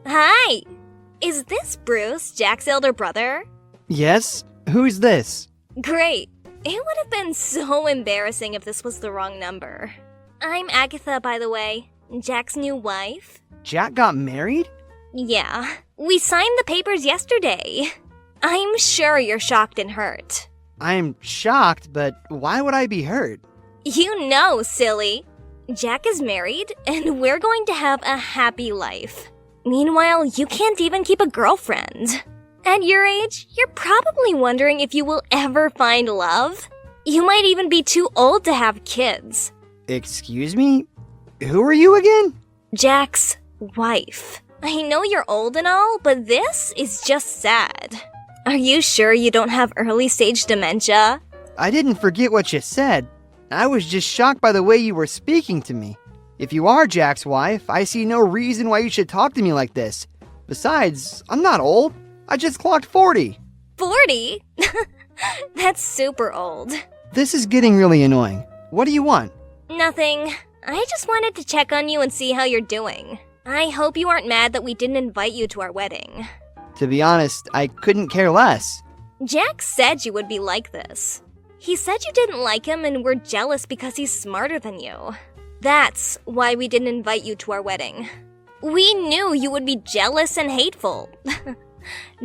Hi! Is this Bruce, Jack's elder brother? Yes? Who's this? Great. It would have been so embarrassing if this was the wrong number. I'm Agatha, by the way, Jack's new wife. Jack got married? Yeah, we signed the papers yesterday. I'm sure you're shocked and hurt. I'm shocked, but why would I be hurt? You know, silly. Jack is married, and we're going to have a happy life. Meanwhile, you can't even keep a girlfriend. At your age, you're probably wondering if you will ever find love. You might even be too old to have kids. Excuse me? Who are you again? Jack's wife. I know you're old and all, but this is just sad. Are you sure you don't have early-stage dementia? I didn't forget what you said. I was just shocked by the way you were speaking to me. If you are Jack's wife, I see no reason why you should talk to me like this. Besides, I'm not old. I just clocked 40. 40? That's super old. This is getting really annoying. What do you want? Nothing. I just wanted to check on you and see how you're doing. I hope you aren't mad that we didn't invite you to our wedding. To be honest, I couldn't care less. Jack said you would be like this. He said you didn't like him and were jealous because he's smarter than you. That's why we didn't invite you to our wedding. We knew you would be jealous and hateful.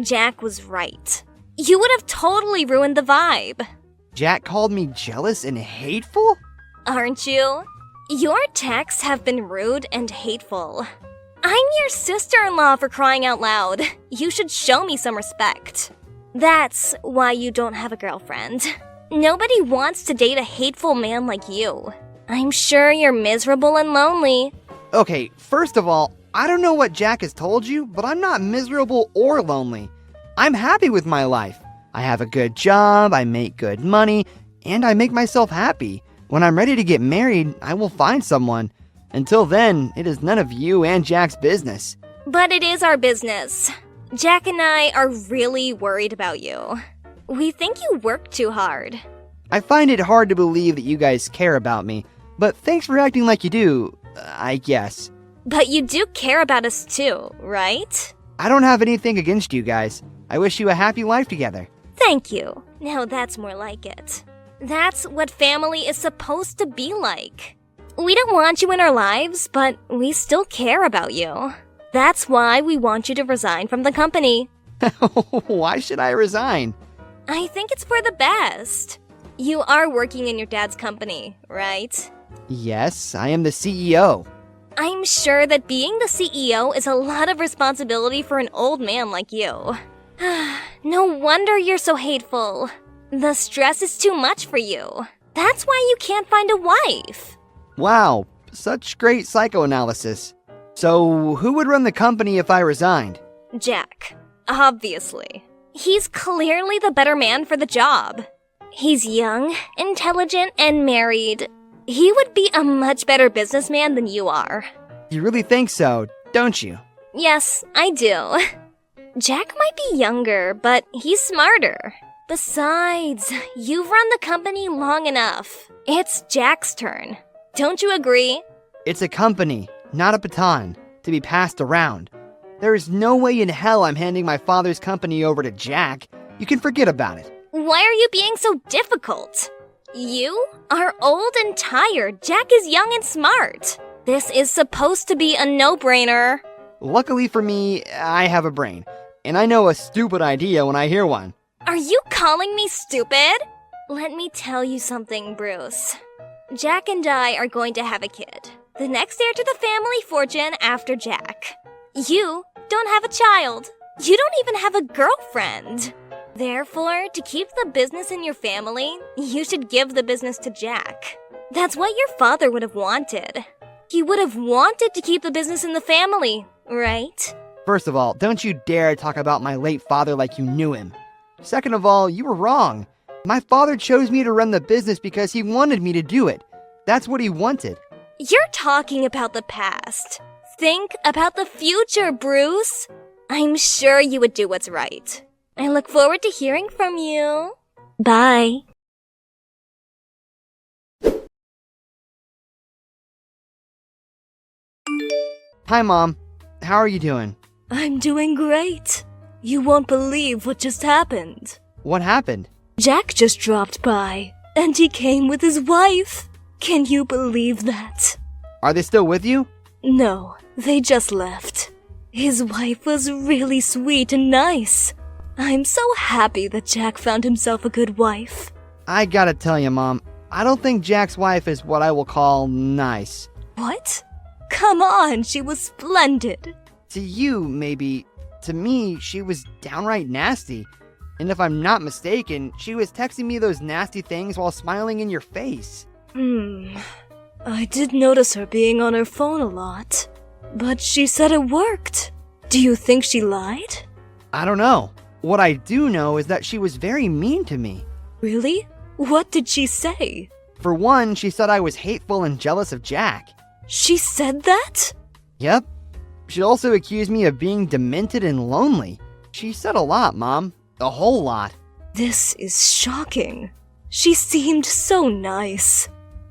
Jack was right. You would have totally ruined the vibe. Jack called me jealous and hateful? Aren't you? Your texts have been rude and hateful. I'm your sister-in-law, for crying out loud. You should show me some respect. That's why you don't have a girlfriend. Nobody wants to date a hateful man like you. I'm sure you're miserable and lonely. Okay, first of all, I don't know what Jack has told you, but I'm not miserable or lonely. I'm happy with my life. I have a good job, I make good money, and I make myself happy. When I'm ready to get married, I will find someone. Until then, it is none of you and Jack's business. But it is our business. Jack and I are really worried about you. We think you work too hard. I find it hard to believe that you guys care about me, but thanks for acting like you do, I guess. But you do care about us too, right? I don't have anything against you guys. I wish you a happy life together. Thank you. Now that's more like it. That's what family is supposed to be like. We don't want you in our lives, but we still care about you. That's why we want you to resign from the company. Why should I resign? I think it's for the best. You are working in your dad's company, right? Yes, I am the CEO. I'm sure that being the CEO is a lot of responsibility for an old man like you. No wonder you're so hateful. The stress is too much for you. That's why you can't find a wife. Wow, such great psychoanalysis. So, who would run the company if I resigned? Jack, obviously. He's clearly the better man for the job. He's young, intelligent, and married. He would be a much better businessman than you are. You really think so, don't you? Yes, I do. Jack might be younger, but he's smarter. Besides, you've run the company long enough. It's Jack's turn. Don't you agree? It's a company, not a baton, to be passed around. There is no way in hell I'm handing my father's company over to Jack. You can forget about it. Why are you being so difficult? You are old and tired. Jack is young and smart. This is supposed to be a no-brainer. Luckily for me, I have a brain, and I know a stupid idea when I hear one. Are you calling me stupid? Let me tell you something, Bruce. Jack and I are going to have a kid. The next heir to the family fortune after Jack. You don't have a child. You don't even have a girlfriend. Therefore, to keep the business in your family, you should give the business to Jack. That's what your father would have wanted. He would have wanted to keep the business in the family, right? First of all, don't you dare talk about my late father like you knew him. Second of all, you were wrong. My father chose me to run the business because he wanted me to do it. That's what he wanted. You're talking about the past. Think about the future, Bruce. I'm sure you would do what's right. I look forward to hearing from you. Bye. Hi, Mom. How are you doing? I'm doing great. You won't believe what just happened. What happened? Jack just dropped by, and he came with his wife. Can you believe that? Are they still with you? No, they just left. His wife was really sweet and nice. I'm so happy that Jack found himself a good wife. I gotta tell you, Mom, I don't think Jack's wife is what I will call nice. What? Come on, she was splendid. To you, maybe. To me, she was downright nasty. And if I'm not mistaken, she was texting me those nasty things while smiling in your face. I did notice her being on her phone a lot. But she said it worked. Do you think she lied? I don't know. What I do know is that she was very mean to me. Really? What did she say? For one, she said I was hateful and jealous of Jack. She said that? Yep. She also accused me of being demented and lonely. She said a lot, Mom. A whole lot. This is shocking. She seemed so nice.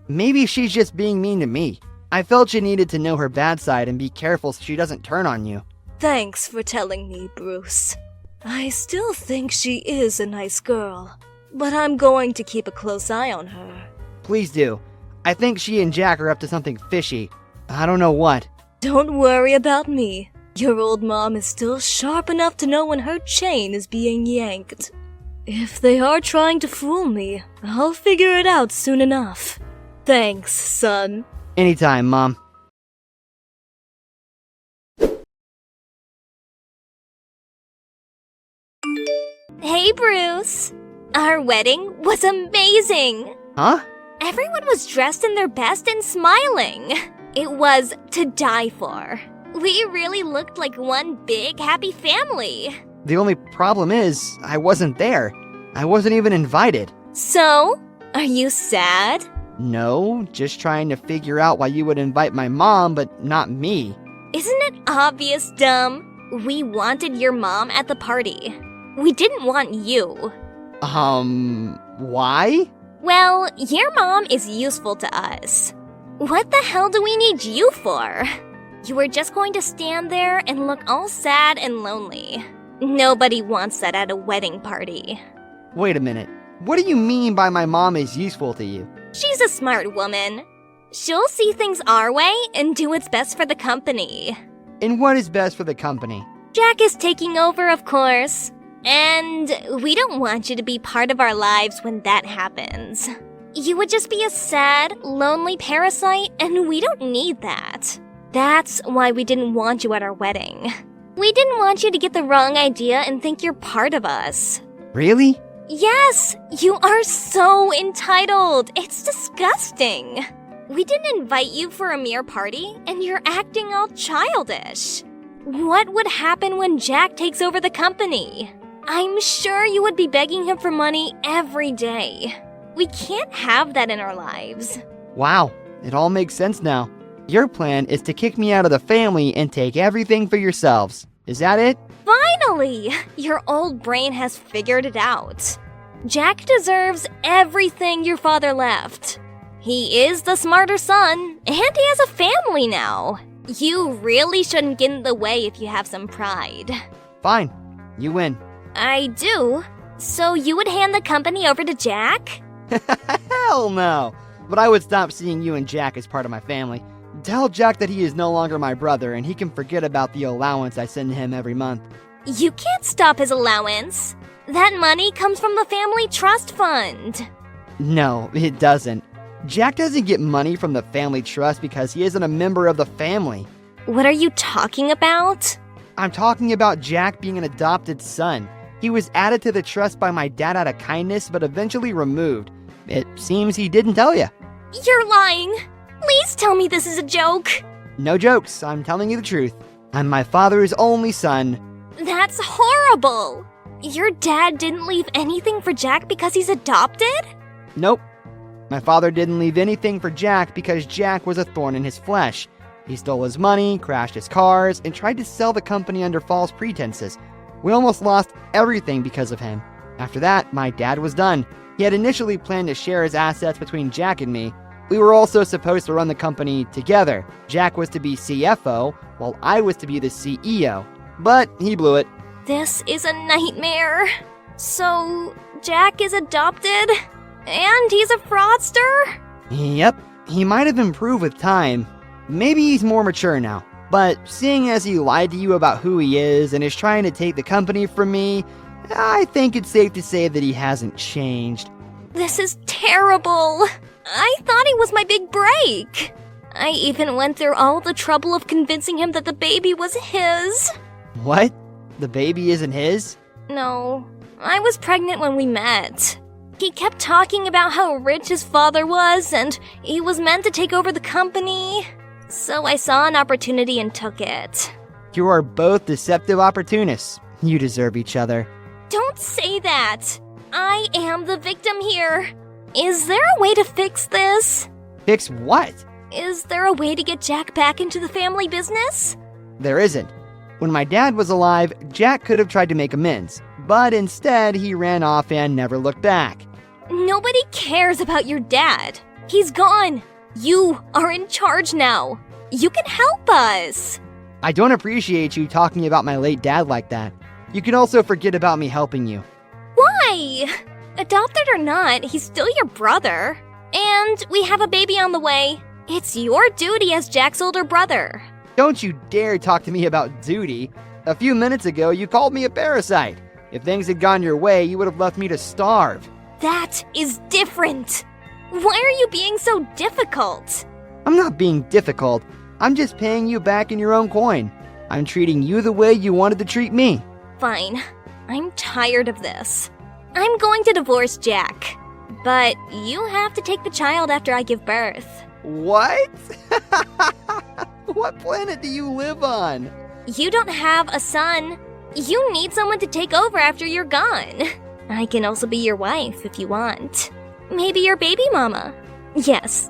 Maybe she's just being mean to me. I felt you needed to know her bad side and be careful so she doesn't turn on you. Thanks for telling me, Bruce. I still think she is a nice girl, but I'm going to keep a close eye on her. Please do. I think she and Jack are up to something fishy. I don't know what. Don't worry about me. Your old mom is still sharp enough to know when her chain is being yanked. If they are trying to fool me, I'll figure it out soon enough. Thanks, son. Anytime, Mom. Hey, Bruce. Our wedding was amazing. Huh? Everyone was dressed in their best and smiling. It was to die for. We really looked like one big happy family. The only problem is, I wasn't there. I wasn't even invited. So, are you sad? No, just trying to figure out why you would invite my mom, but not me. Isn't it obvious, dumb? We wanted your mom at the party. We didn't want you. Why? Well, your mom is useful to us. What the hell do we need you for? You were just going to stand there and look all sad and lonely. Nobody wants that at a wedding party. Wait a minute. What do you mean by my mom is useful to you? She's a smart woman. She'll see things our way and do what's best for the company. And what is best for the company? Jack is taking over, of course. And we don't want you to be part of our lives when that happens. You would just be a sad, lonely parasite, and we don't need that. That's why we didn't want you at our wedding. We didn't want you to get the wrong idea and think you're part of us. Really? Yes, you are so entitled. It's disgusting. We didn't invite you for a mere party, and you're acting all childish. What would happen when Jack takes over the company? I'm sure you would be begging him for money every day. We can't have that in our lives. Wow, it all makes sense now. Your plan is to kick me out of the family and take everything for yourselves. Is that it? Finally! Your old brain has figured it out. Jack deserves everything your father left. He is the smarter son, and he has a family now. You really shouldn't get in the way if you have some pride. Fine, you win. I do? So you would hand the company over to Jack? Hell no! But I would stop seeing you and Jack as part of my family. Tell Jack that he is no longer my brother and he can forget about the allowance I send him every month. You can't stop his allowance. That money comes from the family trust fund. No, it doesn't. Jack doesn't get money from the family trust because he isn't a member of the family. What are you talking about? I'm talking about Jack being an adopted son. He was added to the trust by my dad out of kindness, but eventually removed. It seems he didn't tell you. You're lying. Please tell me this is a joke. No jokes, I'm telling you the truth. I'm my father's only son. That's horrible. Your dad didn't leave anything for Jack because he's adopted? Nope. My father didn't leave anything for Jack because Jack was a thorn in his flesh. He stole his money, crashed his cars, and tried to sell the company under false pretenses. We almost lost everything because of him. After that, my dad was done. He had initially planned to share his assets between Jack and me. We were also supposed to run the company together. Jack was to be CFO, while I was to be the CEO. but he blew it. This is a nightmare. So, Jack is adopted? And he's a fraudster? Yep, he might have improved with time. Maybe he's more mature now. But seeing as he lied to you about who he is and is trying to take the company from me, I think it's safe to say that he hasn't changed. This is terrible. I thought he was my big break. I even went through all the trouble of convincing him that the baby was his. What? The baby isn't his? No, I was pregnant when we met. He kept talking about how rich his father was and he was meant to take over the company. So I saw an opportunity and took it. You are both deceptive opportunists. You deserve each other. Don't say that. I am the victim here. Is there a way to fix this? Fix what? Is there a way to get Jack back into the family business? There isn't. When my dad was alive, Jack could have tried to make amends, but instead he ran off and never looked back. Nobody cares about your dad. He's gone. You are in charge now. You can help us. I don't appreciate you talking about my late dad like that. You can also forget about me helping you. Why? Adopted or not, he's still your brother. And we have a baby on the way. It's your duty as Jack's older brother. Don't you dare talk to me about duty. A few minutes ago, you called me a parasite. If things had gone your way, you would have left me to starve. That is different. Why are you being so difficult? I'm not being difficult. I'm just paying you back in your own coin. I'm treating you the way you wanted to treat me. Fine. I'm tired of this. I'm going to divorce Jack. But you have to take the child after I give birth. What? What planet do you live on? You don't have a son. You need someone to take over after you're gone. I can also be your wife if you want. Maybe your baby mama. Yes,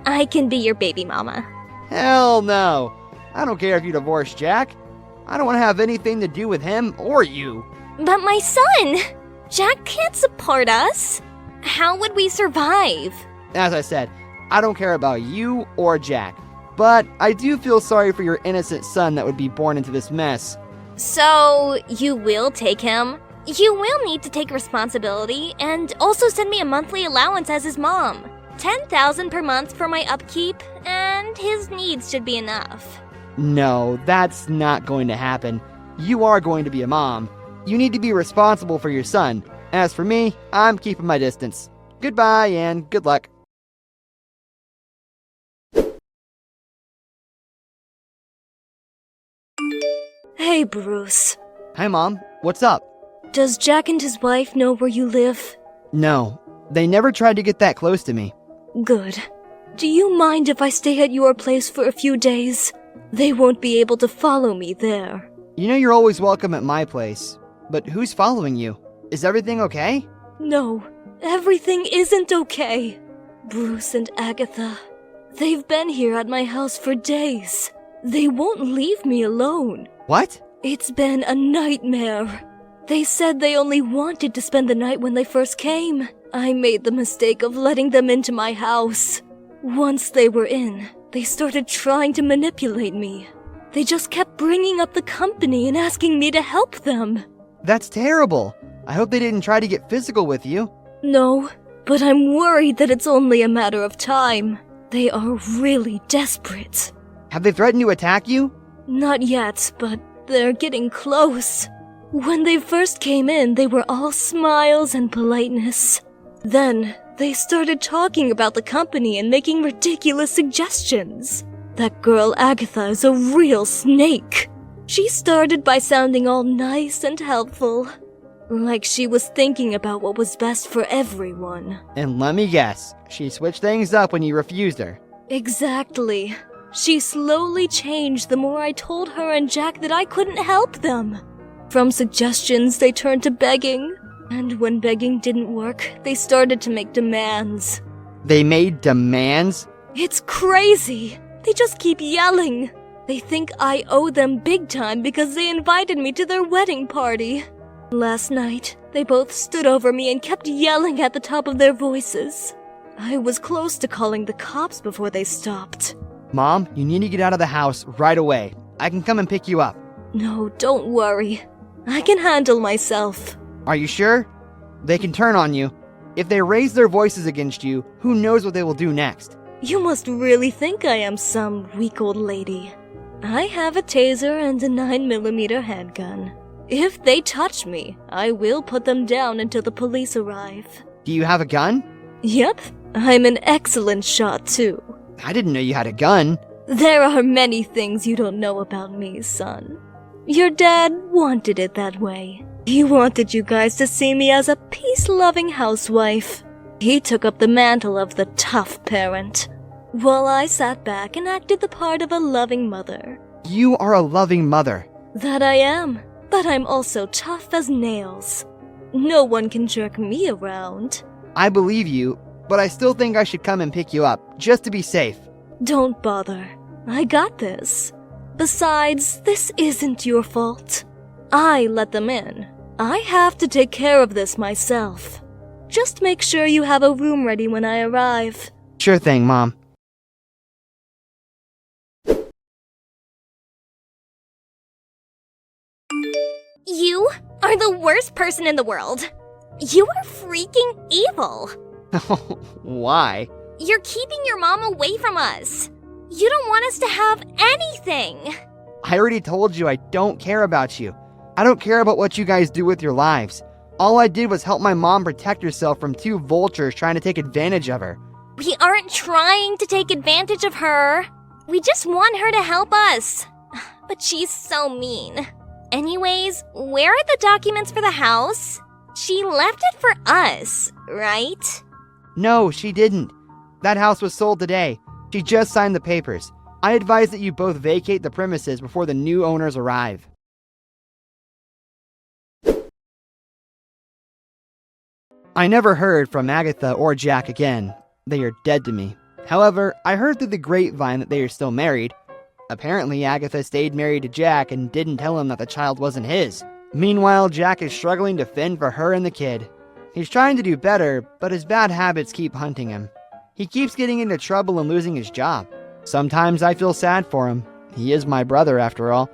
I can be your baby mama. Hell no. I don't care if you divorce Jack. I don't want to have anything to do with him or you. But my son! Jack can't support us. How would we survive? As I said, I don't care about you or Jack. But I do feel sorry for your innocent son that would be born into this mess. So, you will take him? You will need to take responsibility and also send me a monthly allowance as his mom. $10,000 per month for my upkeep, and his needs should be enough. No, that's not going to happen. You are going to be a mom. You need to be responsible for your son. As for me, I'm keeping my distance. Goodbye and good luck. Hey, Bruce. Hi, Mom. What's up? Does Jack and his wife know where you live? No, they never tried to get that close to me. Good. Do you mind if I stay at your place for a few days? They won't be able to follow me there. You know you're always welcome at my place. But who's following you? Is everything okay? No, everything isn't okay. Bruce and Agatha, they've been here at my house for days. They won't leave me alone. What? It's been a nightmare. They said they only wanted to spend the night when they first came. I made the mistake of letting them into my house. Once they were in, they started trying to manipulate me. They just kept bringing up the company and asking me to help them. That's terrible. I hope they didn't try to get physical with you. No, but I'm worried that it's only a matter of time. They are really desperate. Have they threatened to attack you? Not yet, but they're getting close. When they first came in, they were all smiles and politeness. Then, they started talking about the company and making ridiculous suggestions. That girl Agatha is a real snake. She started by sounding all nice and helpful. Like she was thinking about what was best for everyone. And let me guess, she switched things up when you refused her. Exactly. She slowly changed the more I told her and Jack that I couldn't help them. From suggestions, they turned to begging. And when begging didn't work, they started to make demands. They made demands? It's crazy. They just keep yelling. They think I owe them big time because they invited me to their wedding party. Last night, they both stood over me and kept yelling at the top of their voices. I was close to calling the cops before they stopped. Mom, you need to get out of the house right away. I can come and pick you up. No, don't worry. I can handle myself. Are you sure? They can turn on you. If they raise their voices against you, who knows what they will do next? You must really think I am some weak old lady. I have a taser and a 9mm handgun. If they touch me, I will put them down until the police arrive. Do you have a gun? Yep, I'm an excellent shot too. I didn't know you had a gun. There are many things you don't know about me, son. Your dad wanted it that way. He wanted you guys to see me as a peace-loving housewife. He took up the mantle of the tough parent, while I sat back and acted the part of a loving mother. You are a loving mother. That I am, but I'm also tough as nails. No one can jerk me around. I believe you, but I still think I should come and pick you up, just to be safe. Don't bother. I got this. Besides, this isn't your fault. I let them in. I have to take care of this myself. Just make sure you have a room ready when I arrive. Sure thing, Mom. You are the worst person in the world. You are freaking evil. Why? You're keeping your mom away from us. You don't want us to have anything. I already told you I don't care about you. I don't care about what you guys do with your lives. All I did was help my mom protect herself from two vultures trying to take advantage of her. We aren't trying to take advantage of her. We just want her to help us. But she's so mean. Anyways, where are the documents for the house? She left it for us, right? No, she didn't. That house was sold today. She just signed the papers. I advise that you both vacate the premises before the new owners arrive. I never heard from Agatha or Jack again. They are dead to me. However, I heard through the grapevine that they are still married. Apparently, Agatha stayed married to Jack and didn't tell him that the child wasn't his. Meanwhile, Jack is struggling to fend for her and the kid. He's trying to do better, but his bad habits keep hunting him. He keeps getting into trouble and losing his job. Sometimes I feel sad for him. He is my brother, after all.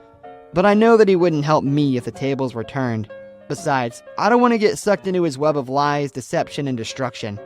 But I know that he wouldn't help me if the tables were turned. Besides, I don't want to get sucked into his web of lies, deception, and destruction.